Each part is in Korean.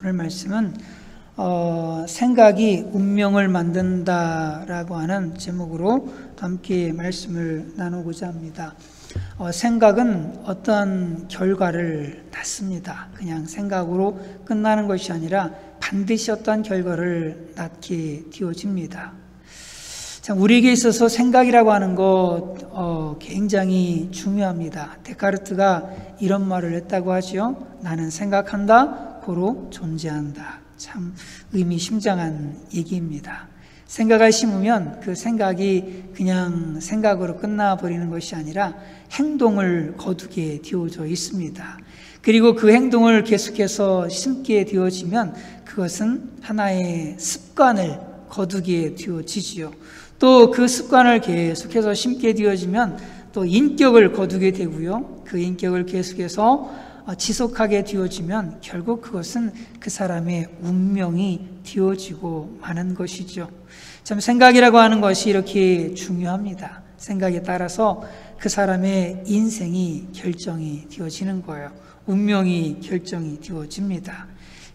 오늘 말씀은 생각이 운명을 만든다라고 하는 제목으로 함께 말씀을 나누고자 합니다. 생각은 어떤 결과를 낳습니다. 그냥 생각으로 끝나는 것이 아니라 반드시 어떤 결과를 낳게 되어집니다. 우리에게 있어서 생각이라고 하는 것 굉장히 중요합니다. 데카르트가 이런 말을 했다고 하죠. 나는 생각한다, 고로 존재한다. 참 의미심장한 얘기입니다. 생각을 심으면 그 생각이 그냥 생각으로 끝나버리는 것이 아니라 행동을 거두게 되어져 있습니다. 그리고 그 행동을 계속해서 심게 되어지면 그것은 하나의 습관을 거두게 되어지지요. 또 그 습관을 계속해서 심게 되어지면 또 인격을 거두게 되고요. 그 인격을 계속해서 지속하게 되어지면 결국 그것은 그 사람의 운명이 되어지고 마는 것이죠. 참 생각이라고 하는 것이 이렇게 중요합니다. 생각에 따라서 그 사람의 인생이 결정이 되어지는 거예요. 운명이 결정이 되어집니다.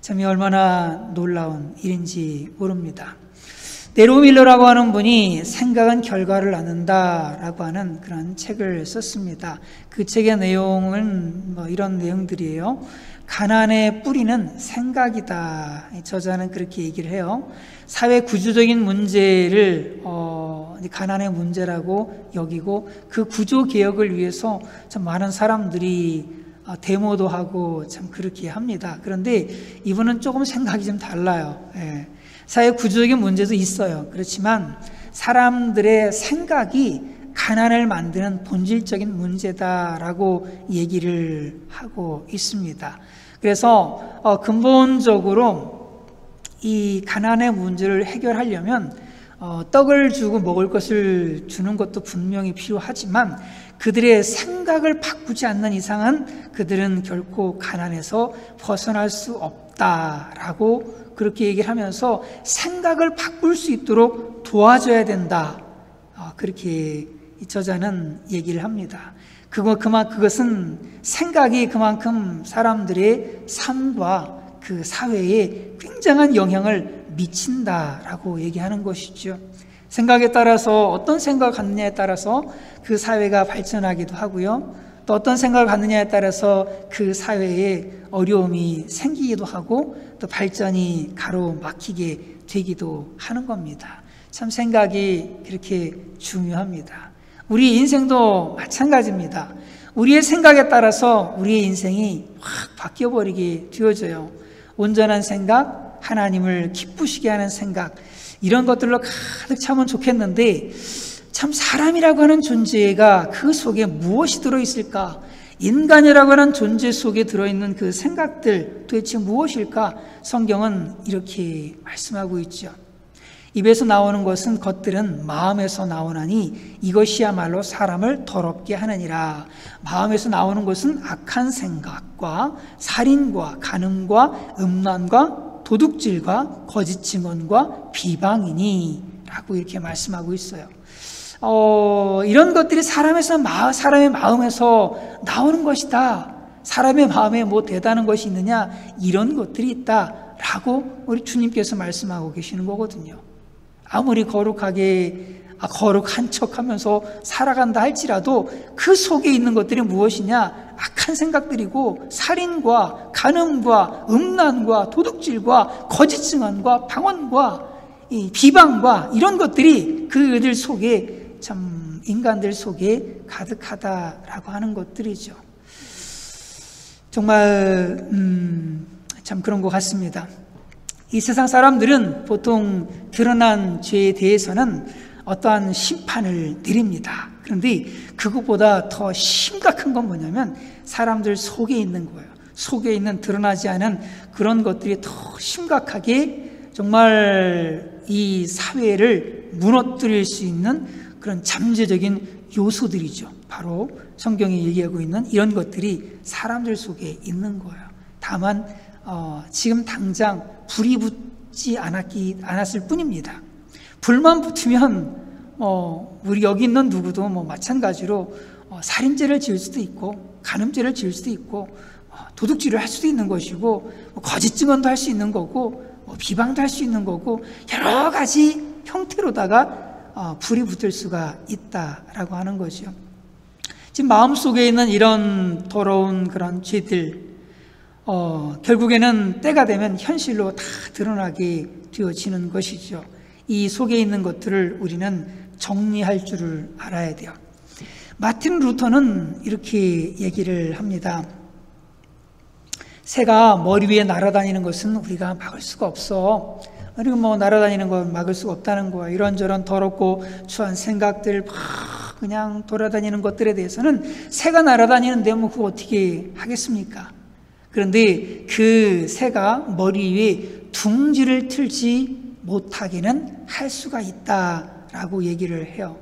참 얼마나 놀라운 일인지 모릅니다. 네로 밀러라고 하는 분이 생각은 결과를 낳는다라고 하는 그런 책을 썼습니다. 그 책의 내용은 이런 내용들이에요. 가난의 뿌리는 생각이다. 저자는 그렇게 얘기를 해요. 사회 구조적인 문제를 가난의 문제라고 여기고 그 구조 개혁을 위해서 참 많은 사람들이 데모도 하고 참 그렇게 합니다. 그런데 이분은 조금 생각이 좀 달라요. 사회 구조적인 문제도 있어요. 그렇지만 사람들의 생각이 가난을 만드는 본질적인 문제다라고 얘기를 하고 있습니다. 그래서 근본적으로 이 가난의 문제를 해결하려면 떡을 주고 먹을 것을 주는 것도 분명히 필요하지만 그들의 생각을 바꾸지 않는 이상은 그들은 결코 가난에서 벗어날 수 없다라고 그렇게 얘기를 하면서 생각을 바꿀 수 있도록 도와줘야 된다. 그렇게 저자는 얘기를 합니다. 그것은 생각이 그만큼 사람들의 삶과 그 사회에 굉장한 영향을 미친다라고 얘기하는 것이죠. 생각에 따라서 어떤 생각을 갖느냐에 따라서 그 사회가 발전하기도 하고요. 또 어떤 생각을 갖느냐에 따라서 그 사회에 어려움이 생기기도 하고 또 발전이 가로막히게 되기도 하는 겁니다. 참 생각이 그렇게 중요합니다. 우리 인생도 마찬가지입니다. 우리의 생각에 따라서 우리의 인생이 확 바뀌어버리게 되어져요. 온전한 생각, 하나님을 기쁘시게 하는 생각, 이런 것들로 가득 차면 좋겠는데 참 사람이라고 하는 존재가 그 속에 무엇이 들어있을까? 인간이라고 하는 존재 속에 들어있는 그 생각들 도대체 무엇일까? 성경은 이렇게 말씀하고 있죠. 입에서 나오는 것은 겉들은 마음에서 나오나니 이것이야말로 사람을 더럽게 하느니라. 마음에서 나오는 것은 악한 생각과 살인과 간음과 음란과 도둑질과 거짓 증언과 비방이니 라고 이렇게 말씀하고 있어요. 이런 것들이 사람의 마음에서 나오는 것이다. 사람의 마음에 뭐 대단한 것이 있느냐? 이런 것들이 있다라고 우리 주님께서 말씀하고 계시는 거거든요. 아무리 거룩한 척하면서 살아간다 할지라도 그 속에 있는 것들이 무엇이냐? 악한 생각들이고 살인과 간음과 음란과 도둑질과 거짓 증언과 방언과 이 비방과 이런 것들이 그들 속에 참 인간들 속에 가득하다라고 하는 것들이죠. 정말 참 그런 것 같습니다. 이 세상 사람들은 보통 드러난 죄에 대해서는 어떠한 심판을 내립니다. 그런데 그것보다 더 심각한 건 뭐냐면 사람들 속에 있는 거예요. 속에 있는 드러나지 않은 그런 것들이 더 심각하게 정말 이 사회를 무너뜨릴 수 있는 그런 잠재적인 요소들이죠. 바로 성경이 얘기하고 있는 이런 것들이 사람들 속에 있는 거예요. 다만 지금 당장 불이 붙지 않았을 뿐입니다. 불만 붙으면 우리 여기 있는 누구도 마찬가지로 살인죄를 지을 수도 있고 간음죄를 지을 수도 있고 도둑질을 할 수도 있는 것이고, 거짓 증언도 할 수 있는 거고, 비방도 할 수 있는 거고, 여러 가지 형태로다가 불이 붙을 수가 있다라고 하는 거죠. 지금 마음속에 있는 이런 더러운 그런 죄들, 결국에는 때가 되면 현실로 다 드러나게 되어지는 것이죠. 이 속에 있는 것들을 우리는 정리할 줄을 알아야 돼요. 마틴 루터는 이렇게 얘기를 합니다. 새가 머리 위에 날아다니는 것은 우리가 막을 수가 없어. 그리고 날아다니는 건 막을 수가 없다는 거야. 이런저런 더럽고 추한 생각들 막 그냥 돌아다니는 것들에 대해서는 새가 날아다니는데 그거 어떻게 하겠습니까? 그런데 그 새가 머리 위에 둥지를 틀지 못하게는 할 수가 있다라고 얘기를 해요.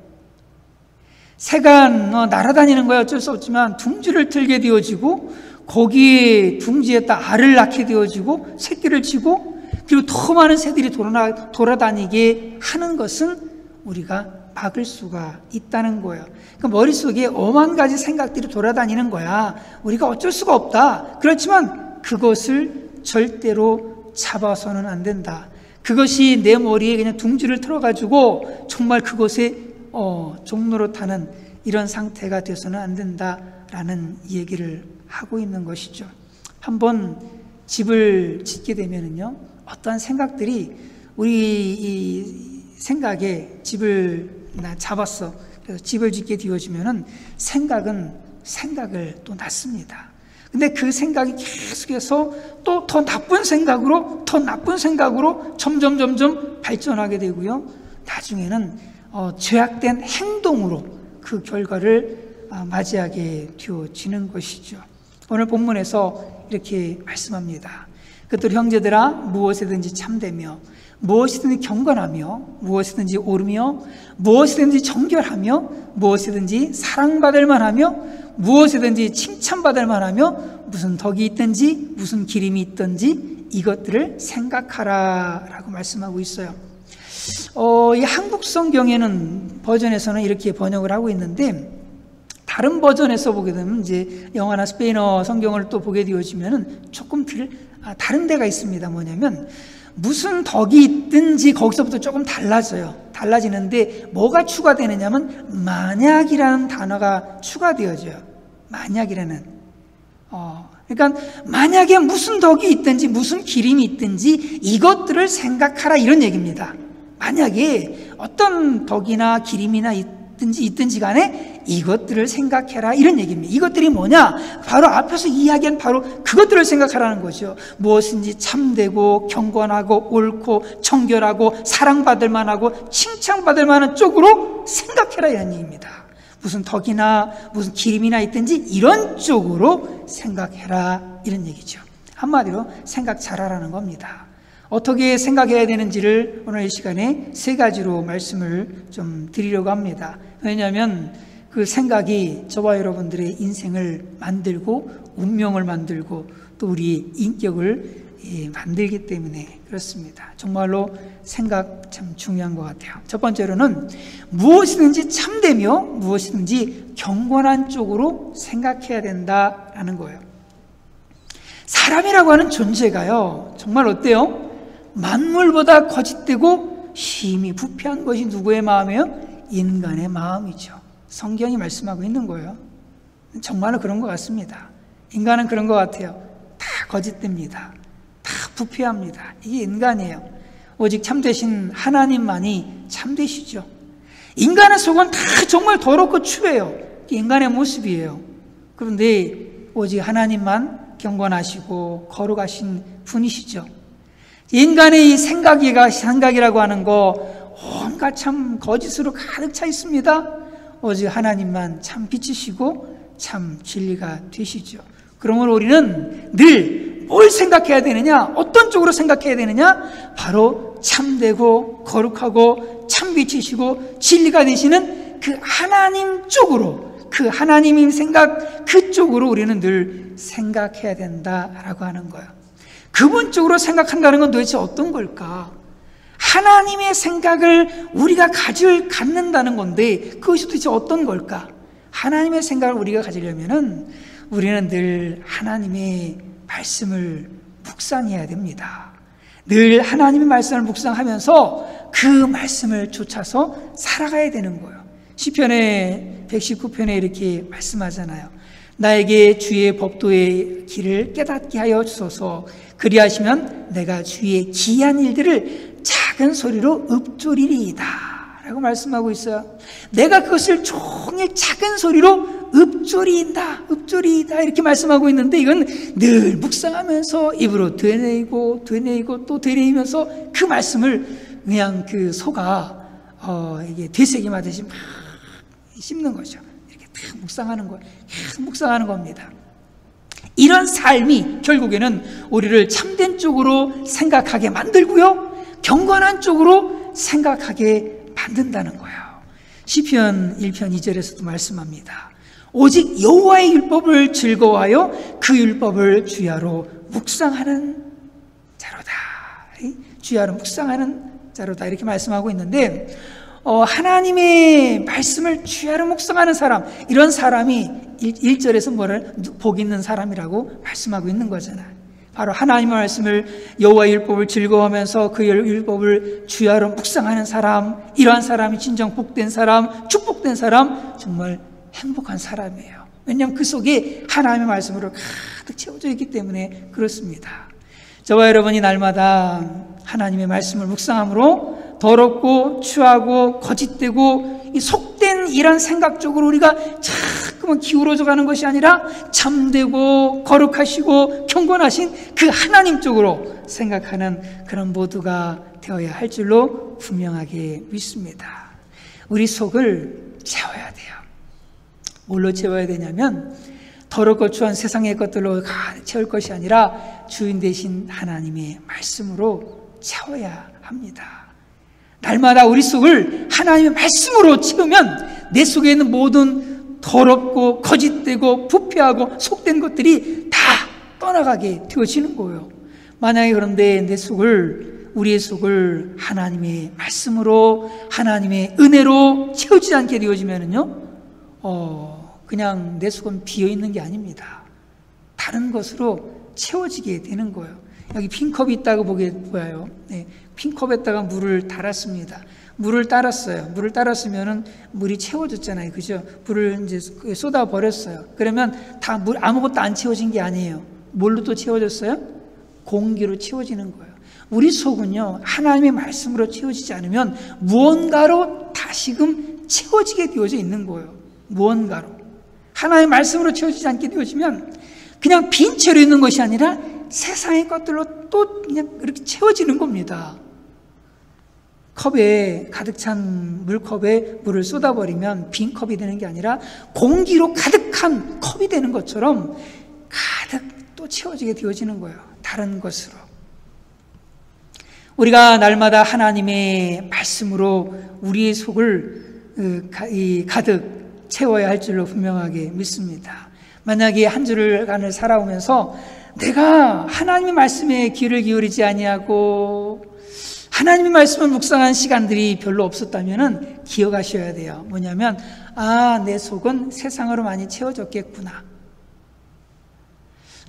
새가 날아다니는 거야 어쩔 수 없지만 둥지를 틀게 되어지고, 거기에 둥지에다 알을 낳게 되어지고 새끼를 치고, 그리고 더 많은 새들이 돌아다니게 하는 것은 우리가 막을 수가 있다는 거예요. 그러니까 머릿속에 오만 가지 생각들이 돌아다니는 거야. 우리가 어쩔 수가 없다. 그렇지만 그것을 절대로 잡아서는 안 된다. 그것이 내 머리에 그냥 둥지를 틀어가지고 정말 그것에 종로로 타는 이런 상태가 돼서는 안 된다라는 얘기를 하고 있는 것이죠. 한번 집을 짓게 되면은요, 어떠한 생각들이 우리 이 생각에 집을 나 잡았어. 그래서 집을 짓게 되어지면은 생각을 또 낳습니다. 근데 그 생각이 계속해서 또 더 나쁜 생각으로 점점 발전하게 되고요. 나중에는 죄악된 행동으로 그 결과를 맞이하게 되어지는 것이죠. 오늘 본문에서 이렇게 말씀합니다. 그들 형제들아, 무엇이든지 참되며 무엇이든지 경건하며 무엇이든지 옳으며 무엇이든지 정결하며 무엇이든지 사랑받을 만하며 무엇이든지 칭찬받을 만하며 무슨 덕이 있든지 무슨 기림이 있든지 이것들을 생각하라 라고 말씀하고 있어요. 이 한국 성경에는 버전에서는 이렇게 번역을 하고 있는데, 다른 버전에서 보게 되면 이제 영어나 스페인어 성경을 또 보게 되어지면은 조금 다른 데가 있습니다. 뭐냐면 무슨 덕이 있든지 거기서부터 조금 달라지는데 뭐가 추가되느냐면 만약이라는 단어가 추가되어져요. 만약이라는. 그러니까 만약에 무슨 덕이 있든지 무슨 기림이 있든지 이것들을 생각하라 이런 얘기입니다. 만약에 어떤 덕이나 기림이나 있든지 간에 이것들을 생각해라 이런 얘기입니다. 이것들이 뭐냐? 바로 앞에서 이야기한 바로 그것들을 생각하라는 거죠. 무엇인지 참되고 경건하고 옳고 정결하고 사랑받을 만하고 칭찬받을 만한 쪽으로 생각해라 이런 얘기입니다. 무슨 덕이나 무슨 기림이나 있든지 이런 쪽으로 생각해라 이런 얘기죠. 한마디로 생각 잘하라는 겁니다. 어떻게 생각해야 되는지를 오늘 이 시간에 세 가지로 말씀을 좀 드리려고 합니다. 왜냐하면 그 생각이 저와 여러분들의 인생을 만들고 운명을 만들고 또 우리 인격을 만들기 때문에 그렇습니다. 정말로 생각 참 중요한 것 같아요. 첫 번째로는 무엇이든지 참되며 무엇이든지 경건한 쪽으로 생각해야 된다라는 거예요. 사람이라고 하는 존재가요, 정말 어때요? 만물보다 거짓되고 심히 부패한 것이 누구의 마음이에요? 인간의 마음이죠. 성경이 말씀하고 있는 거예요. 정말로 그런 것 같습니다. 인간은 그런 것 같아요. 다 거짓됩니다. 다 부패합니다. 이게 인간이에요. 오직 참되신 하나님만이 참되시죠. 인간의 속은 다 정말 더럽고 추해요. 이게 인간의 모습이에요. 그런데 오직 하나님만 경건하시고 거룩하신 분이시죠. 인간의 이 생각이라고 하는 거 온갖 참 거짓으로 가득 차 있습니다. 오직 하나님만 참 빛이시고 참 진리가 되시죠. 그러므로 우리는 늘 뭘 생각해야 되느냐? 어떤 쪽으로 생각해야 되느냐? 바로 참되고 거룩하고 참 빛이시고 진리가 되시는 그 하나님 쪽으로, 그 하나님의 생각 그쪽으로 우리는 늘 생각해야 된다라고 하는 거예요. 그분 쪽으로 생각한다는 건 도대체 어떤 걸까? 하나님의 생각을 우리가 갖는다는 건데 그것이 도대체 어떤 걸까? 하나님의 생각을 우리가 가지려면은 우리는 늘 하나님의 말씀을 묵상해야 됩니다. 늘 하나님의 말씀을 묵상하면서 그 말씀을 쫓아서 살아가야 되는 거예요. 시편의 119편에 이렇게 말씀하잖아요. 나에게 주의 법도의 길을 깨닫게 하여 주소서. 그리하시면 내가 주의 기이한 일들을 작은 소리로 읊조리리이다 라고 말씀하고 있어요. 내가 그것을 종일 작은 소리로 읊조리이다 이렇게 말씀하고 있는데, 이건 늘 묵상하면서 입으로 되뇌이고 또 되뇌이면서 그 말씀을 그냥 그 소가 이게 되새김하듯이 막 씹는 거죠. 이렇게 딱 묵상하는 거예요. 묵상하는 겁니다. 이런 삶이 결국에는 우리를 참된 쪽으로 생각하게 만들고요, 경건한 쪽으로 생각하게 만든다는 거예요. 시편 1편 2절에서도 말씀합니다. 오직 여호와의 율법을 즐거워하여 그 율법을 주야로 묵상하는 자로다. 주야로 묵상하는 자로다 이렇게 말씀하고 있는데, 하나님의 말씀을 주야로 묵상하는 사람, 이런 사람이 1절에서 뭐를 복 있는 사람이라고 말씀하고 있는 거잖아요. 바로 하나님의 말씀을, 여호와의 율법을 즐거워하면서 그 율법을 주야로 묵상하는 사람, 이러한 사람이 진정 복된 사람, 축복된 사람, 정말 행복한 사람이에요. 왜냐하면 그 속에 하나님의 말씀으로 가득 채워져 있기 때문에 그렇습니다. 저와 여러분이 날마다 하나님의 말씀을 묵상함으로 더럽고 추하고 거짓되고 이 속된 이런 생각 쪽으로 우리가 자꾸만 기울어져 가는 것이 아니라 참되고 거룩하시고 경건하신 그 하나님 쪽으로 생각하는 그런 모두가 되어야 할 줄로 분명하게 믿습니다. 우리 속을 채워야 돼요. 뭘로 채워야 되냐면, 더럽고 추한 세상의 것들로 채울 것이 아니라 주인 되신 하나님의 말씀으로 채워야 합니다. 날마다 우리 속을 하나님의 말씀으로 채우면 내 속에 있는 모든 더럽고 거짓되고 부패하고 속된 것들이 다 떠나가게 되어지는 거예요. 만약에 그런데 우리의 속을 하나님의 말씀으로, 하나님의 은혜로 채우지 않게 되어지면은요, 그냥 내 속은 비어있는 게 아닙니다. 다른 것으로 채워지게 되는 거예요. 여기 빈컵이 있다고 보여요. 네, 빈컵에다가 물을 달았습니다. 물을 따랐으면은 물이 채워졌잖아요. 그죠? 물을 이제 쏟아 버렸어요. 그러면 다 아무것도 안 채워진 게 아니에요. 뭘로 또 채워졌어요? 공기로 채워지는 거예요. 우리 속은요, 하나님의 말씀으로 채워지지 않으면 무언가로 다시금 채워지게 되어져 있는 거예요. 무언가로. 하나님의 말씀으로 채워지지 않게 되어지면 그냥 빈 채로 있는 것이 아니라 세상의 것들로 또 그냥 이렇게 채워지는 겁니다. 컵에 가득 찬 물컵에 물을 쏟아버리면 빈 컵이 되는 게 아니라 공기로 가득한 컵이 되는 것처럼 가득 또 채워지게 되어지는 거예요. 다른 것으로. 우리가 날마다 하나님의 말씀으로 우리의 속을 가득 채워야 할 줄로 분명하게 믿습니다. 만약에 한 주간을 살아오면서 내가 하나님의 말씀에 귀를 기울이지 아니하고 하나님의 말씀을 묵상한 시간들이 별로 없었다면 기억하셔야 돼요. 뭐냐면, 내 속은 세상으로 많이 채워졌겠구나.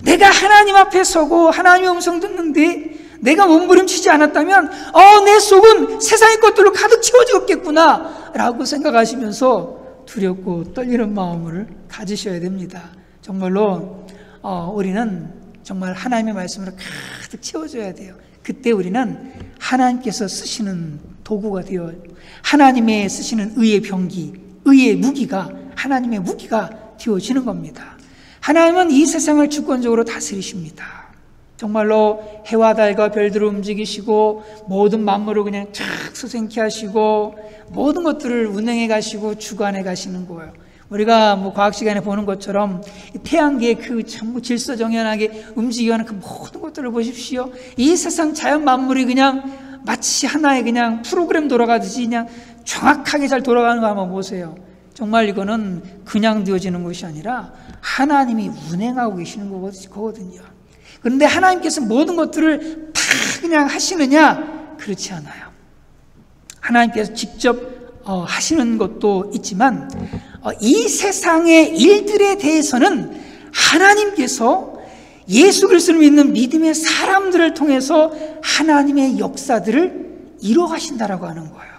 내가 하나님 앞에 서고 하나님의 음성 듣는데 내가 몸부림치지 않았다면 내 속은 세상의 것들로 가득 채워졌겠구나 라고 생각하시면서 두렵고 떨리는 마음을 가지셔야 됩니다. 정말로 우리는 정말 하나님의 말씀으로 가득 채워줘야 돼요. 그때 우리는 하나님께서 쓰시는 도구가 되어, 하나님의 쓰시는 의의 병기, 의의 무기가, 하나님의 무기가 되어지는 겁니다. 하나님은 이 세상을 주권적으로 다스리십니다. 정말로 해와 달과 별들을 움직이시고 모든 만물을 그냥 쫙 수생케 하시고 모든 것들을 운행해 가시고 주관해 가시는 거예요. 우리가 과학 시간에 보는 것처럼 태양계의 그 전부 질서정연하게 움직여가는 그 모든 것들을 보십시오. 이 세상 자연 만물이 그냥 마치 하나의 그냥 프로그램 돌아가듯이 그냥 정확하게 잘 돌아가는 거 한번 보세요. 정말 이거는 그냥 되어지는 것이 아니라 하나님이 운행하고 계시는 거거든요. 그런데 하나님께서 모든 것들을 다 그냥 하시느냐? 그렇지 않아요. 하나님께서 직접 하시는 것도 있지만 이 세상의 일들에 대해서는 하나님께서 예수 그리스도를 믿는 믿음의 사람들을 통해서 하나님의 역사들을 이루어가신다라고 하는 거예요.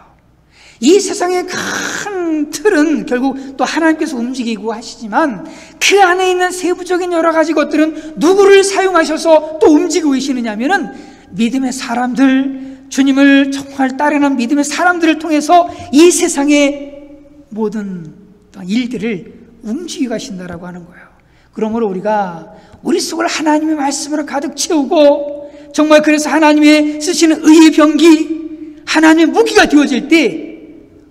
이 세상의 큰 틀은 결국 또 하나님께서 움직이고 하시지만 그 안에 있는 세부적인 여러 가지 것들은 누구를 사용하셔서 또 움직이고 계시느냐 하면은 믿음의 사람들, 주님을 정말 따르는 믿음의 사람들을 통해서 이 세상의 모든 일들을 움직이고 가신다라고 하는 거예요. 그러므로 우리가 우리 속을 하나님의 말씀으로 가득 채우고 정말 그래서 하나님의 쓰시는 의의 병기, 하나님의 무기가 되어질 때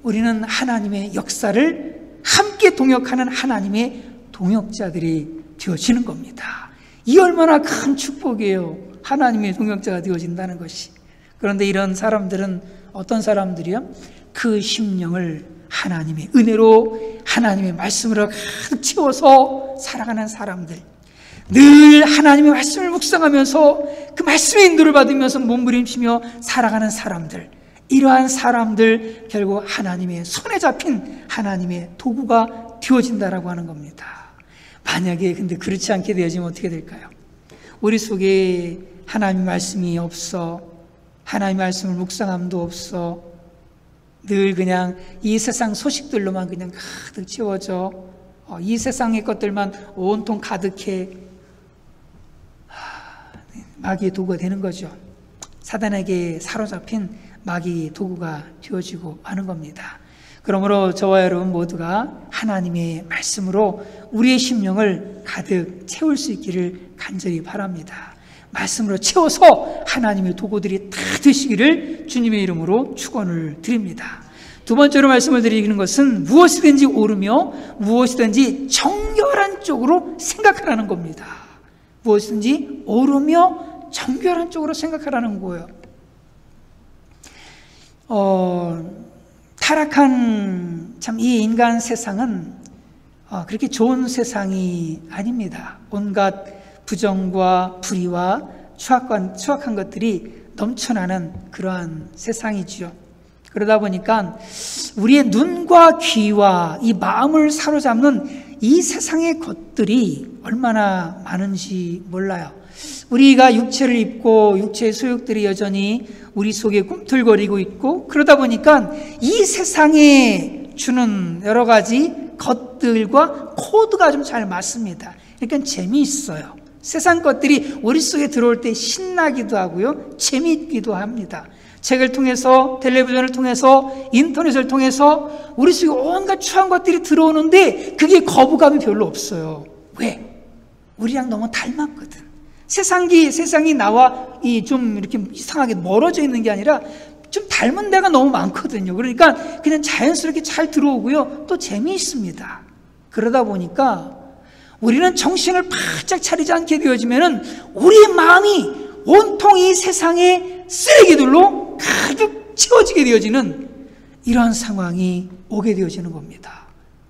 우리는 하나님의 역사를 함께 동역하는 하나님의 동역자들이 되어지는 겁니다. 이 얼마나 큰 축복이에요. 하나님의 동역자가 되어진다는 것이. 그런데 이런 사람들은 어떤 사람들이요? 그 심령을 하나님의 은혜로 하나님의 말씀으로 가득 채워서 살아가는 사람들, 늘 하나님의 말씀을 묵상하면서 그 말씀의 인도를 받으면서 몸부림치며 살아가는 사람들, 이러한 사람들 결국 하나님의 손에 잡힌 하나님의 도구가 되어진다라고 하는 겁니다. 만약에 근데 그렇지 않게 되어지면 어떻게 될까요? 우리 속에 하나님의 말씀이 없어, 하나님의 말씀을 묵상함도 없어, 늘 그냥 이 세상 소식들로만 그냥 가득 채워져, 이 세상의 것들만 온통 가득해, 마귀의 도구가 되는 거죠. 사단에게 사로잡힌 마귀의 도구가 되어지고 하는 겁니다. 그러므로 저와 여러분 모두가 하나님의 말씀으로 우리의 심령을 가득 채울 수 있기를 간절히 바랍니다. 말씀으로 채워서 하나님의 도구들이 다 되시기를 주님의 이름으로 축원을 드립니다. 두 번째로 말씀을 드리는 것은 무엇이든지 옳으며 무엇이든지 정결한 쪽으로 생각하라는 겁니다. 무엇이든지 옳으며 정결한 쪽으로 생각하라는 거예요. 타락한 참 이 인간 세상은 그렇게 좋은 세상이 아닙니다. 온갖 부정과 불의와 추악한 것들이 넘쳐나는 그러한 세상이지요. 그러다 보니까 우리의 눈과 귀와 이 마음을 사로잡는 이 세상의 것들이 얼마나 많은지 몰라요. 우리가 육체를 입고 육체의 소욕들이 여전히 우리 속에 꿈틀거리고 있고, 그러다 보니까 이 세상에 주는 여러 가지 것들과 코드가 좀 잘 맞습니다. 그러니까 재미있어요. 세상 것들이 우리 속에 들어올 때 신나기도 하고요, 재미있기도 합니다. 책을 통해서, 텔레비전을 통해서, 인터넷을 통해서 우리 속에 온갖 추한 것들이 들어오는데 그게 거부감이 별로 없어요. 왜? 우리랑 너무 닮았거든. 세상이 나와 좀 이렇게 이상하게 멀어져 있는 게 아니라 좀 닮은 데가 너무 많거든요. 그러니까 그냥 자연스럽게 잘 들어오고요, 또 재미있습니다. 그러다 보니까 우리는 정신을 바짝 차리지 않게 되어지면은 우리의 마음이 온통 이 세상의 쓰레기들로 가득 채워지게 되어지는 이러한 상황이 오게 되어지는 겁니다.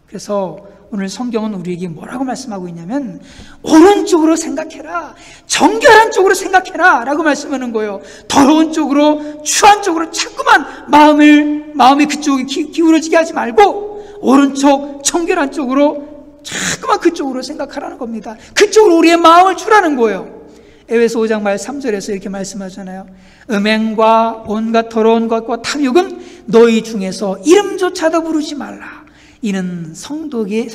그래서 오늘 성경은 우리에게 뭐라고 말씀하고 있냐면 오른쪽으로 생각해라, 정결한 쪽으로 생각해라 라고 말씀하는 거예요. 더러운 쪽으로, 추한 쪽으로 자꾸만 마음이 그쪽에 기울어지게 하지 말고 오른쪽 정결한 쪽으로 자꾸만 그쪽으로 생각하라는 겁니다. 그쪽으로 우리의 마음을 주라는 거예요. 에베소 5장 말 3절에서 이렇게 말씀하잖아요. 음행과 온갖 더러운 것과 탐욕은 너희 중에서 이름조차도 부르지 말라. 이는 성도에게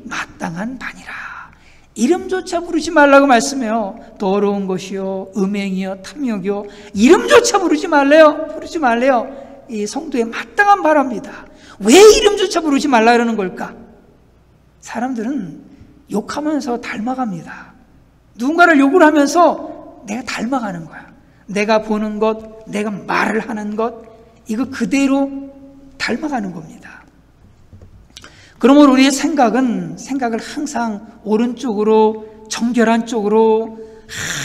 마땅한 바니라. 이름조차 부르지 말라고 말씀해요. 더러운 것이요, 음행이요, 탐욕이요, 이름조차 부르지 말래요. 이 성도의 마땅한 바랍니다. 왜 이름조차 부르지 말라 그러는 걸까? 사람들은 욕하면서 닮아갑니다. 누군가를 욕을 하면서 내가 닮아가는 거야. 내가 보는 것, 내가 말을 하는 것, 이거 그대로 닮아가는 겁니다. 그러므로 우리의 생각을 항상 오른쪽으로, 정결한 쪽으로,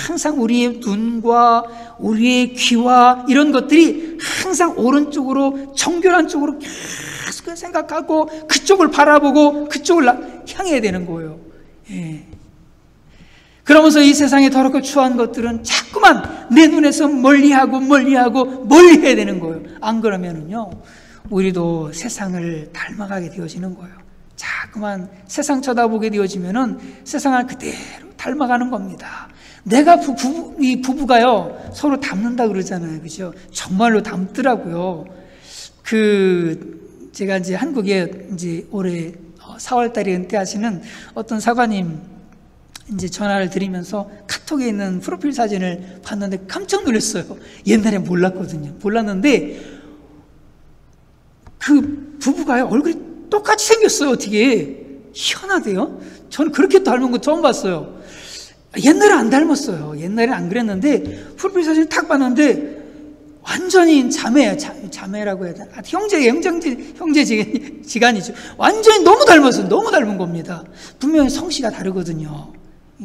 항상 우리의 눈과 우리의 귀와 이런 것들이 항상 오른쪽으로, 정결한 쪽으로 계속 생각하고 그쪽을 바라보고 그쪽을 향해야 되는 거예요. 예. 그러면서 이 세상에 더럽고 추한 것들은 자꾸만 내 눈에서 멀리해야 되는 거예요. 안 그러면은요, 우리도 세상을 닮아가게 되어지는 거예요. 자꾸만 세상 쳐다보게 되어지면은 세상을 그대로 닮아가는 겁니다. 내가 이 부부가요 서로 닮는다 그러잖아요, 그죠? 정말로 닮더라고요. 제가 이제 한국에 이제 올해 4월달에 은퇴하시는 어떤 사관님 이제 전화를 드리면서 카톡에 있는 프로필 사진을 봤는데 깜짝 놀랐어요. 옛날에 몰랐거든요. 몰랐는데 그 부부가요 얼굴이 똑같이 생겼어요. 어떻게 희한하대요. 저는 그렇게 닮은 거 처음 봤어요. 옛날에 안 닮았어요. 옛날에 안 그랬는데 프로필 사진 딱 봤는데 완전히 자매라고 해야 되나? 형제지간이죠. 완전히 너무 닮았어요. 너무 닮은 겁니다. 분명히 성씨가 다르거든요.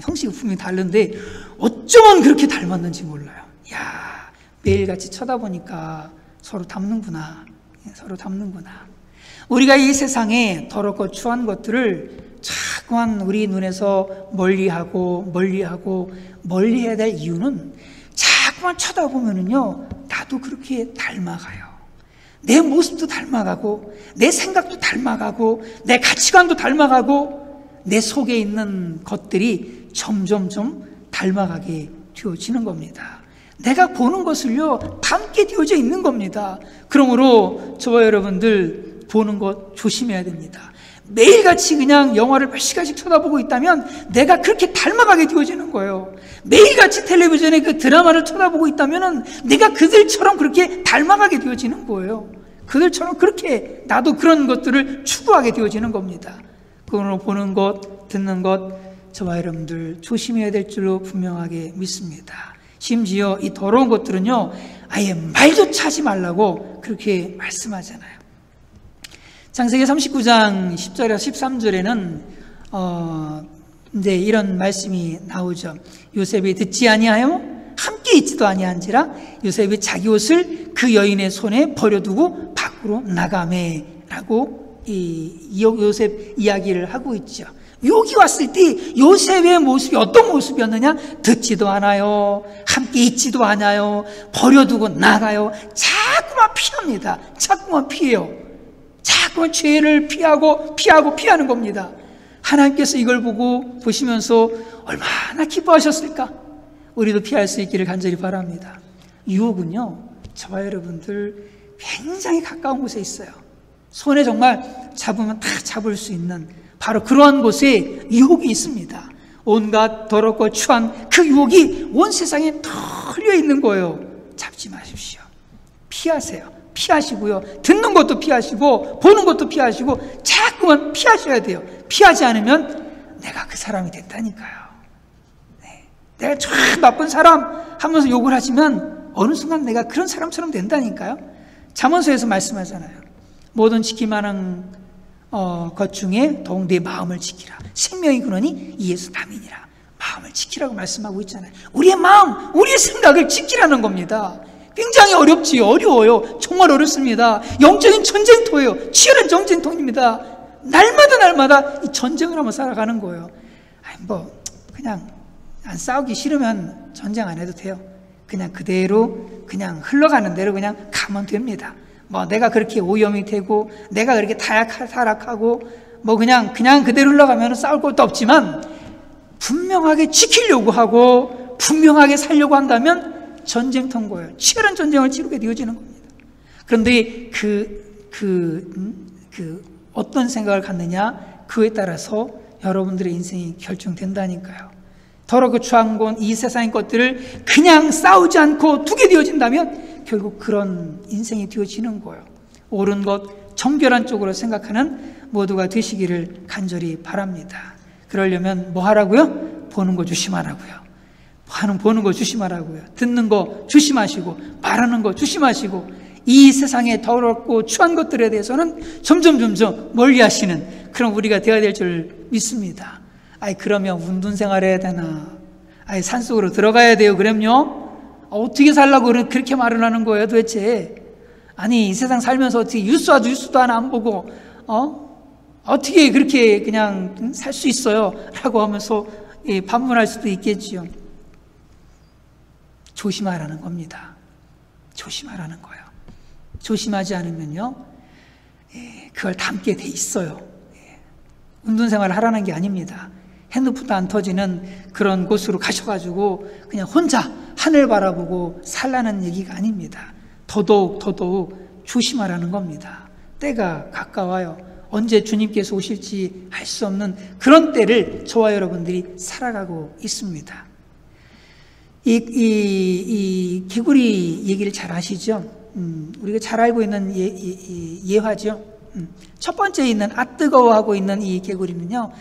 성씨가 분명히 다른데 어쩌면 그렇게 닮았는지 몰라요. 야, 매일같이 쳐다보니까 서로 닮는구나. 서로 닮는구나. 우리가 이 세상에 더럽고 추한 것들을 자꾸만 우리 눈에서 멀리해야 될 이유는 자꾸만 쳐다보면은요, 나도 그렇게 닮아가요. 내 모습도 닮아가고, 내 생각도 닮아가고, 내 가치관도 닮아가고, 내 속에 있는 것들이 점점점 닮아가게 되어지는 겁니다. 내가 보는 것을요, 닮게 되어져 있는 겁니다. 그러므로 저와 여러분들 보는 것 조심해야 됩니다. 매일같이 그냥 영화를 몇 시간씩 쳐다보고 있다면 내가 그렇게 닮아가게 되어지는 거예요. 매일같이 텔레비전에 그 드라마를 쳐다보고 있다면 내가 그들처럼 그렇게 닮아가게 되어지는 거예요. 그들처럼 그렇게 나도 그런 것들을 추구하게 되어지는 겁니다. 그걸로 보는 것, 듣는 것, 저와 여러분들 조심해야 될 줄로 분명하게 믿습니다. 심지어 이 더러운 것들은요, 아예 말조차 하지 말라고 그렇게 말씀하잖아요. 창세기 39장 10절에서 13절에는 이제 이런 말씀이 나오죠. 요셉이 듣지 아니하여 함께 있지도 아니한지라 요셉이 자기 옷을 그 여인의 손에 버려두고 밖으로 나가매라고 이 요셉 이야기를 하고 있죠. 여기 왔을 때 요셉의 모습이 어떤 모습이었느냐? 듣지도 않아요. 함께 있지도 않아요. 버려두고 나가요. 자꾸만 피합니다. 자꾸만 피해요. 자꾸만 죄를 피하는 겁니다. 하나님께서 이걸 보시면서 얼마나 기뻐하셨을까? 우리도 피할 수 있기를 간절히 바랍니다. 유혹은요, 저와 여러분들 굉장히 가까운 곳에 있어요. 손에 정말 잡으면 다 잡을 수 있는 바로 그러한 곳에 유혹이 있습니다. 온갖 더럽고 추한 그 유혹이 온 세상에 털려 있는 거예요. 잡지 마십시오. 피하세요. 피하시고요. 듣는 것도 피하시고 보는 것도 피하시고 자꾸만 피하셔야 돼요. 피하지 않으면 내가 그 사람이 됐다니까요. 네. 내가 참 나쁜 사람 하면서 욕을 하시면 어느 순간 내가 그런 사람처럼 된다니까요. 잠언서에서 말씀하잖아요. 모든 지킬만한 것 중에 더욱 내 마음을 지키라. 생명이 근원이 이에서 남이니라. 마음을 지키라고 말씀하고 있잖아요. 우리의 마음, 우리의 생각을 지키라는 겁니다. 굉장히 어려워요. 정말 어렵습니다. 영적인 전쟁터예요. 치열한 전쟁터입니다. 날마다 이 전쟁을 하며 살아가는 거예요. 그냥 안 싸우기 싫으면 전쟁 안 해도 돼요. 그냥 그대로 그냥 흘러가는 대로 그냥 가면 됩니다. 내가 그렇게 오염이 되고 내가 그렇게 타락하고 그냥 그대로 흘러가면 싸울 것도 없지만 분명하게 지키려고 하고 분명하게 살려고 한다면 전쟁터인 거예요. 치열한 전쟁을 치르게 되어지는 겁니다. 그런데 어떤 생각을 갖느냐, 그에 따라서 여러분들의 인생이 결정된다니까요. 더럽고 추한 건 이 세상의 것들을 그냥 싸우지 않고 두게 되어진다면 결국 그런 인생이 되어지는 거예요. 옳은 것, 정결한 쪽으로 생각하는 모두가 되시기를 간절히 바랍니다. 그러려면 뭐 하라고요? 보는 거 조심하라고요. 보는 거 조심하라고요. 듣는 거 조심하시고 말하는 거 조심하시고 이 세상에 더럽고 추한 것들에 대해서는 점점 멀리 하시는 그런 우리가 되어야 될 줄 믿습니다. 그러면 운동 생활해야 되나? 산속으로 들어가야 돼요. 그럼요? 어떻게 살라고 그렇게 말을 하는 거예요 도대체? 이 세상 살면서 어떻게 뉴스도 하나 안 보고 어떻게 그렇게 그냥 살 수 있어요? 라고 하면서 반문할 수도 있겠지요. 조심하라는 겁니다. 조심하라는 거예요. 조심하지 않으면요, 그걸 담게 돼 있어요. 운동생활을 하라는 게 아닙니다. 핸드폰도 안 터지는 그런 곳으로 가셔가지고 그냥 혼자 하늘 바라보고 살라는 얘기가 아닙니다. 더더욱 조심하라는 겁니다. 때가 가까워요. 언제 주님께서 오실지 알 수 없는 그런 때를 저와 여러분들이 살아가고 있습니다. 이 개구리 얘기를 잘 아시죠? 우리가 잘 알고 있는 예화죠. 첫 번째 있는 뜨거워하고 있는 이 개구리는요,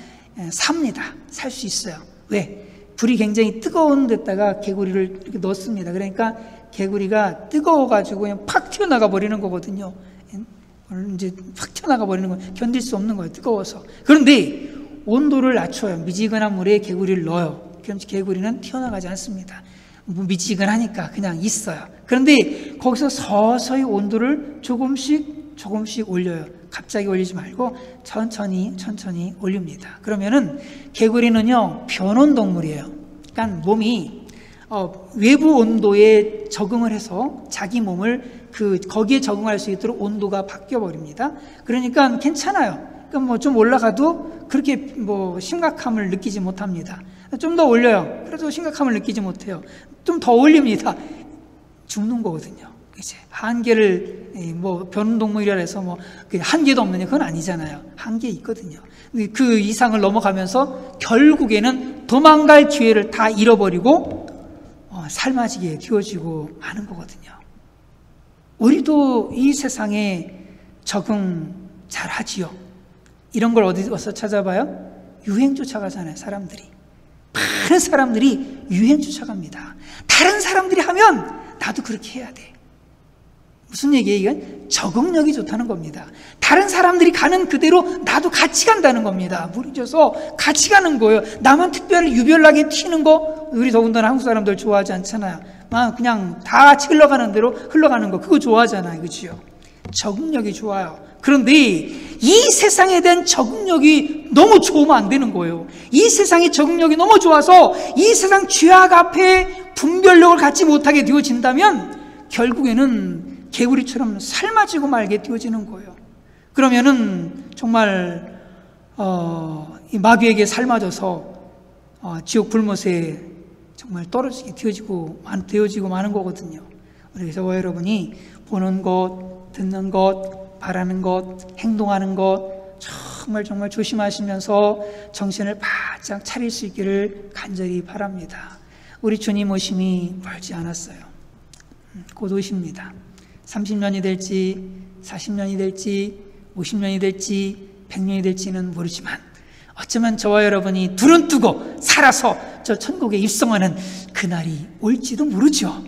삽니다. 살 수 있어요. 왜? 불이 굉장히 뜨거운 데다가 개구리를 이렇게 넣습니다. 그러니까 개구리가 뜨거워가지고 그냥 팍 튀어나가 버리는 거거든요. 이제 팍 튀어나가 버리는 거 견딜 수 없는 거예요. 뜨거워서. 그런데 온도를 낮춰요. 미지근한 물에 개구리를 넣어요. 그럼 개구리는 튀어나가지 않습니다. 미지근하니까 그냥 있어요. 그런데 거기서 서서히 온도를 조금씩 올려요. 갑자기 올리지 말고 천천히 올립니다. 그러면은 개구리는요, 변온동물이에요. 그러니까 몸이 외부 온도에 적응을 해서 자기 몸을 거기에 적응할 수 있도록 온도가 바뀌어 버립니다. 그러니까 괜찮아요. 그러니까 좀 올라가도 그렇게 심각함을 느끼지 못합니다. 좀 더 올려요. 그래도 심각함을 느끼지 못해요. 좀 더 올립니다. 죽는 거거든요. 이제 한계를 변온동물이라 해서 한계도 없느냐, 그건 아니잖아요. 한계 있거든요. 그 이상을 넘어가면서 결국에는 도망갈 기회를 다 잃어버리고 삶아지게 되어지고 마는 거거든요. 우리도 이 세상에 적응 잘 하지요. 이런 걸 어디서 찾아봐요? 유행 쫓아가잖아요. 사람들이. 많은 사람들이 유행 쫓아갑니다. 다른 사람들이 하면 나도 그렇게 해야 돼. 무슨 얘기예요? 이건 적응력이 좋다는 겁니다. 다른 사람들이 가는 그대로 나도 같이 간다는 겁니다. 무리져서 같이 가는 거예요. 나만 특별히 유별나게 튀는 거 우리 더군다나 한국 사람들 좋아하지 않잖아요. 그냥 다 같이 흘러가는 대로 흘러가는 거 그거 좋아하잖아요. 그렇죠? 적응력이 좋아요. 그런데 이 세상에 대한 적응력이 너무 좋으면 안 되는 거예요. 이 세상의 적응력이 너무 좋아서 이 세상 죄악 앞에 분별력을 갖지 못하게 되어진다면 결국에는 개구리처럼 삶아지고 말게 되어지는 거예요. 그러면은 정말 이 마귀에게 삶아져서 지옥 불못에 정말 떨어지게 되어지고 마는 거거든요. 그래서 저와 여러분이 보는 것, 듣는 것, 바라는 것, 행동하는 것 정말 조심하시면서 정신을 바짝 차릴 수 있기를 간절히 바랍니다. 우리 주님 오심이 멀지 않았어요. 곧 오십니다. 30년이 될지 40년이 될지 50년이 될지 100년이 될지는 모르지만 어쩌면 저와 여러분이 두른 뜨고 살아서 저 천국에 입성하는 그날이 올지도 모르죠.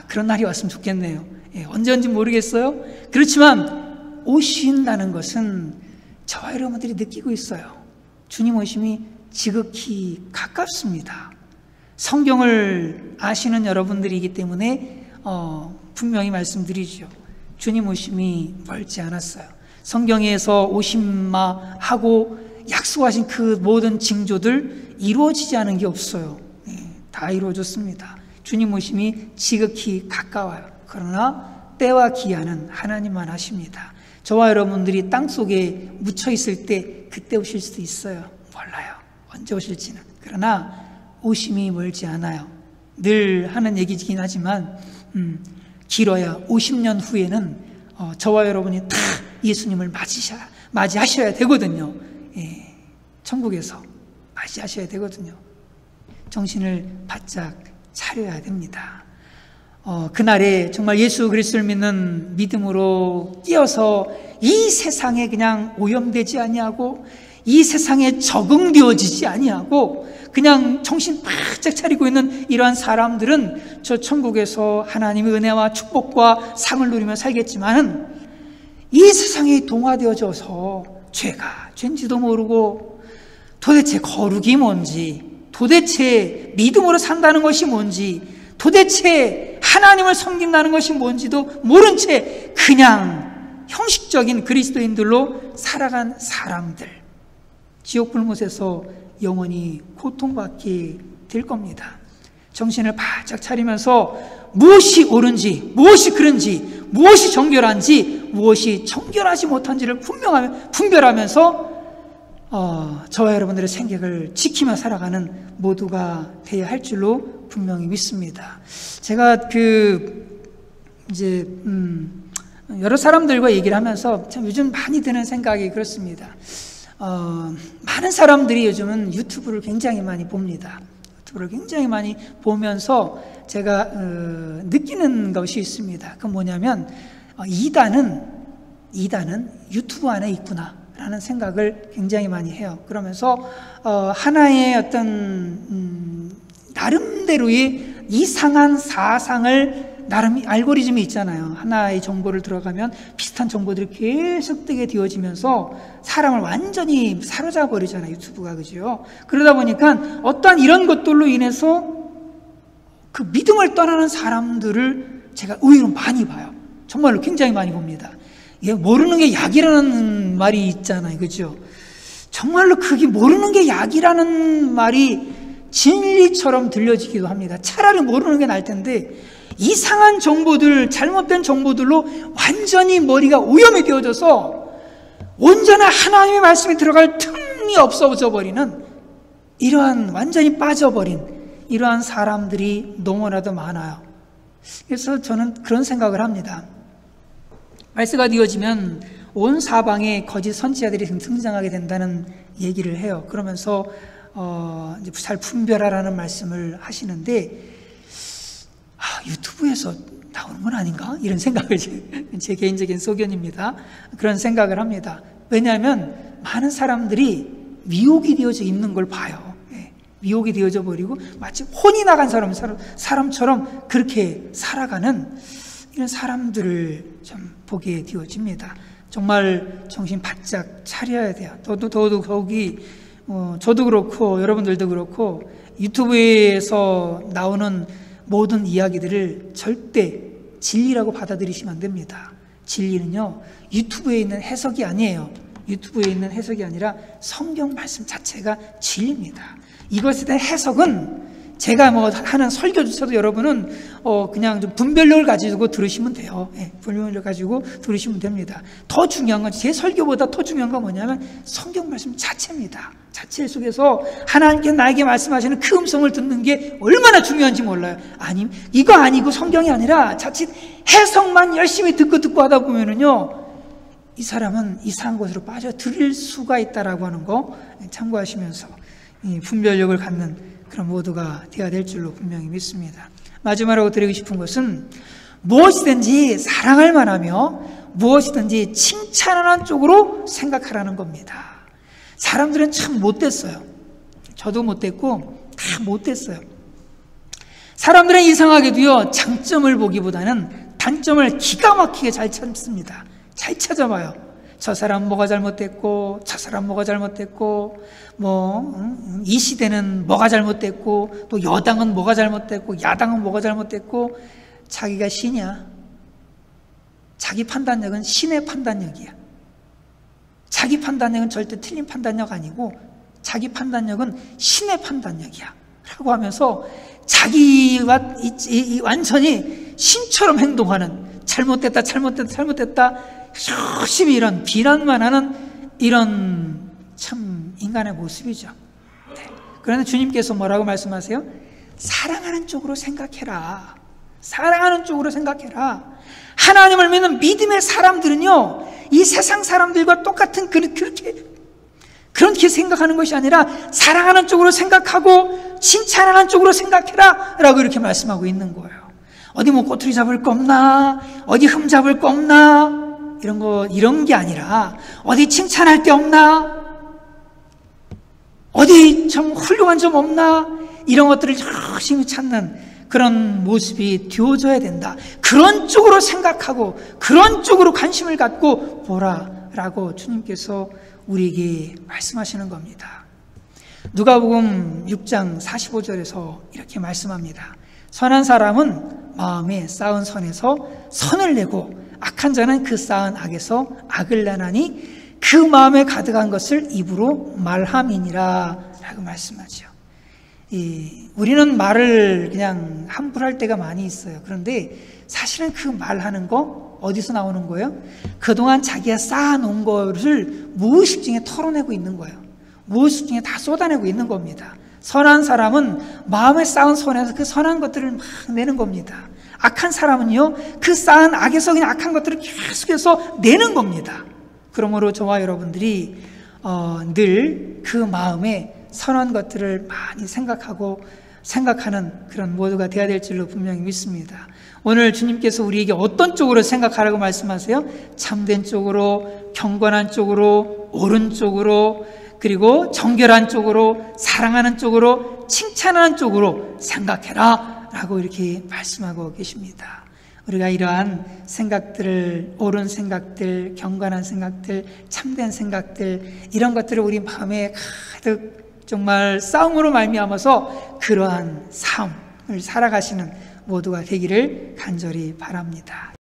그런 날이 왔으면 좋겠네요. 언제 온지 모르겠어요. 그렇지만 오신다는 것은 저와 여러분들이 느끼고 있어요. 주님 오심이 지극히 가깝습니다. 성경을 아시는 여러분들이기 때문에 분명히 말씀드리죠. 주님 오심이 멀지 않았어요. 성경에서 오심마 하고 약속하신 그 모든 징조들 이루어지지 않은 게 없어요. 다 이루어졌습니다. 주님 오심이 지극히 가까워요. 그러나 때와 기한은 하나님만 하십니다. 저와 여러분들이 땅속에 묻혀 있을 때 그때 오실 수도 있어요. 몰라요. 언제 오실지는. 그러나 오심이 멀지 않아요. 늘 하는 얘기이긴 하지만 길어야 50년 후에는 저와 여러분이 다 예수님을 맞이하셔야 되거든요. 천국에서 맞이하셔야 되거든요. 정신을 바짝 차려야 됩니다. 그날에 정말 예수 그리스도를 믿는 믿음으로 뛰어서 이 세상에 그냥 오염되지 아니하고 이 세상에 적응되어지지 아니하고 그냥 정신 바짝 차리고 있는 이러한 사람들은 저 천국에서 하나님의 은혜와 축복과 상을 누리며 살겠지만은 이 세상에 동화되어져서 죄가 죄인지도 모르고 도대체 거룩이 뭔지, 도대체 믿음으로 산다는 것이 뭔지, 도대체 하나님을 섬긴다는 것이 뭔지도 모른 채 그냥 형식적인 그리스도인들로 살아간 사람들, 지옥 불못에서 영원히 고통받게 될 겁니다. 정신을 바짝 차리면서 무엇이 옳은지, 무엇이 그른지, 무엇이 정결한지, 무엇이 정결하지 못한지를 분별하면서 저와 여러분들의 생각을 지키며 살아가는 모두가 되어야 할 줄로 분명히 믿습니다. 제가 이제 여러 사람들과 얘기를 하면서 참 요즘 많이 드는 생각이 그렇습니다. 많은 사람들이 요즘은 유튜브를 굉장히 많이 봅니다. 유튜브를 굉장히 많이 보면서 제가 느끼는 것이 있습니다. 그건 뭐냐면 이단은 유튜브 안에 있구나 라는 생각을 굉장히 많이 해요. 그러면서 하나의 어떤 나름대로의 이상한 사상을 나름 알고리즘이 있잖아요. 하나의 정보를 들어가면 비슷한 정보들이 계속 뜨게 되어지면서 사람을 완전히 사로잡아 버리잖아요. 유튜브가. 그죠? 그러다 보니까 어떠한 이런 것들로 인해서 그 믿음을 떠나는 사람들을 제가 의외로 많이 봐요. 정말로 굉장히 많이 봅니다. 모르는 게 약이라는 말이 있잖아요. 그죠? 정말로 그게 모르는 게 약이라는 말이 진리처럼 들려지기도 합니다. 차라리 모르는 게 나을 텐데 이상한 정보들, 잘못된 정보들로 완전히 머리가 오염이 되어져서 온전한 하나님의 말씀이 들어갈 틈이 없어져 버리는 이러한 완전히 빠져버린 이러한 사람들이 너무나도 많아요. 그래서 저는 그런 생각을 합니다. 말세가 되어지면 온 사방에 거짓 선지자들이 등장하게 된다는 얘기를 해요. 그러면서 이제 잘 분별하라는 말씀을 하시는데 유튜브에서 나오는 건 아닌가? 이런 생각을 제 개인적인 소견입니다. 그런 생각을 합니다. 왜냐하면 많은 사람들이 미혹이 되어져 있는 걸 봐요. 미혹이 되어져 버리고 마치 혼이 나간 사람처럼 그렇게 살아가는 이런 사람들을 좀 보게 되어집니다. 정말 정신 바짝 차려야 돼요. 더욱이 저도 그렇고 여러분들도 그렇고 유튜브에서 나오는 모든 이야기들을 절대 진리라고 받아들이시면 안 됩니다. 진리는요, 유튜브에 있는 해석이 아니에요. 유튜브에 있는 해석이 아니라 성경 말씀 자체가 진리입니다. 이것에 대한 해석은 제가 하는 설교조차도 여러분은 그냥 좀 분별력을 가지고 들으시면 돼요. 분별력을 가지고 들으시면 됩니다. 더 중요한 건, 제 설교보다 더 중요한 건 뭐냐면 성경 말씀 자체입니다. 자체 속에서 하나님께서 나에게 말씀하시는 그 음성을 듣는 게 얼마나 중요한지 몰라요. 이거 아니고 성경이 아니라 자칫 해석만 열심히 듣고 하다 보면은요, 이 사람은 이상한 곳으로 빠져들일 수가 있다라고 하는 거 참고하시면서 이 분별력을 갖는 그런 모두가 되어야 될 줄로 분명히 믿습니다. 마지막으로 드리고 싶은 것은 무엇이든지 사랑할 만하며 무엇이든지 칭찬하는 쪽으로 생각하라는 겁니다. 사람들은 참 못됐어요. 저도 못됐고 다 못됐어요. 사람들은 이상하게도요, 장점을 보기보다는 단점을 기가 막히게 잘 찾습니다. 잘 찾아봐요. 저 사람 뭐가 잘못됐고, 저 사람 뭐가 잘못됐고, 이 시대는 뭐가 잘못됐고, 또 여당은 뭐가 잘못됐고, 야당은 뭐가 잘못됐고, 자기가 신이야. 자기 판단력은 신의 판단력이야. 자기 판단력은 절대 틀린 판단력 아니고, 자기 판단력은 신의 판단력이야. 라고 하면서 자기와 완전히 신처럼 행동하는, 잘못됐다 열심히 이런 비난만 하는 이런 참 인간의 모습이죠. 그런데 주님께서 뭐라고 말씀하세요? 사랑하는 쪽으로 생각해라. 사랑하는 쪽으로 생각해라. 하나님을 믿는 믿음의 사람들은요, 이 세상 사람들과 똑같은 그렇게 생각하는 것이 아니라 사랑하는 쪽으로 생각하고 칭찬하는 쪽으로 생각해라 라고 이렇게 말씀하고 있는 거예요. 어디 꼬투리 잡을 거 없나? 어디 흠 잡을 거 없나? 이런 게 아니라 어디 칭찬할 데 없나? 어디 참 훌륭한 점 없나? 이런 것들을 열심히 찾는 그런 모습이 되어져야 된다. 그런 쪽으로 생각하고 그런 쪽으로 관심을 갖고 보라라고 주님께서 우리에게 말씀하시는 겁니다. 누가복음 6장 45절에서 이렇게 말씀합니다. 선한 사람은 마음에 쌓은 선에서 선을 내고 악한 자는 그 쌓은 악에서 악을 내나니 그 마음에 가득한 것을 입으로 말함이니라 라고 말씀하죠. 우리는 말을 그냥 함부로 할 때가 많이 있어요. 그런데 사실은 그 말하는 거 어디서 나오는 거예요? 그동안 자기가 쌓아놓은 것을 무의식 중에 털어내고 있는 거예요. 무엇 중에 다 쏟아내고 있는 겁니다. 선한 사람은 마음에 쌓은 손에서 그 선한 것들을 막 내는 겁니다. 악한 사람은요, 그 쌓은 악에서 그냥 악한 것들을 계속해서 내는 겁니다. 그러므로 저와 여러분들이 늘 그 마음에 선한 것들을 많이 생각하는 그런 모두가 되어야 될 줄로 분명히 믿습니다. 오늘 주님께서 우리에게 어떤 쪽으로 생각하라고 말씀하세요? 참된 쪽으로, 경건한 쪽으로, 옳은 쪽으로, 그리고 정결한 쪽으로, 사랑하는 쪽으로, 칭찬하는 쪽으로 생각해라 라고 이렇게 말씀하고 계십니다. 우리가 이러한 생각들을, 옳은 생각들, 경건한 생각들, 참된 생각들, 이런 것들을 우리 마음에 가득 정말 싸움으로 말미암아서 그러한 삶을 살아가시는 모두가 되기를 간절히 바랍니다.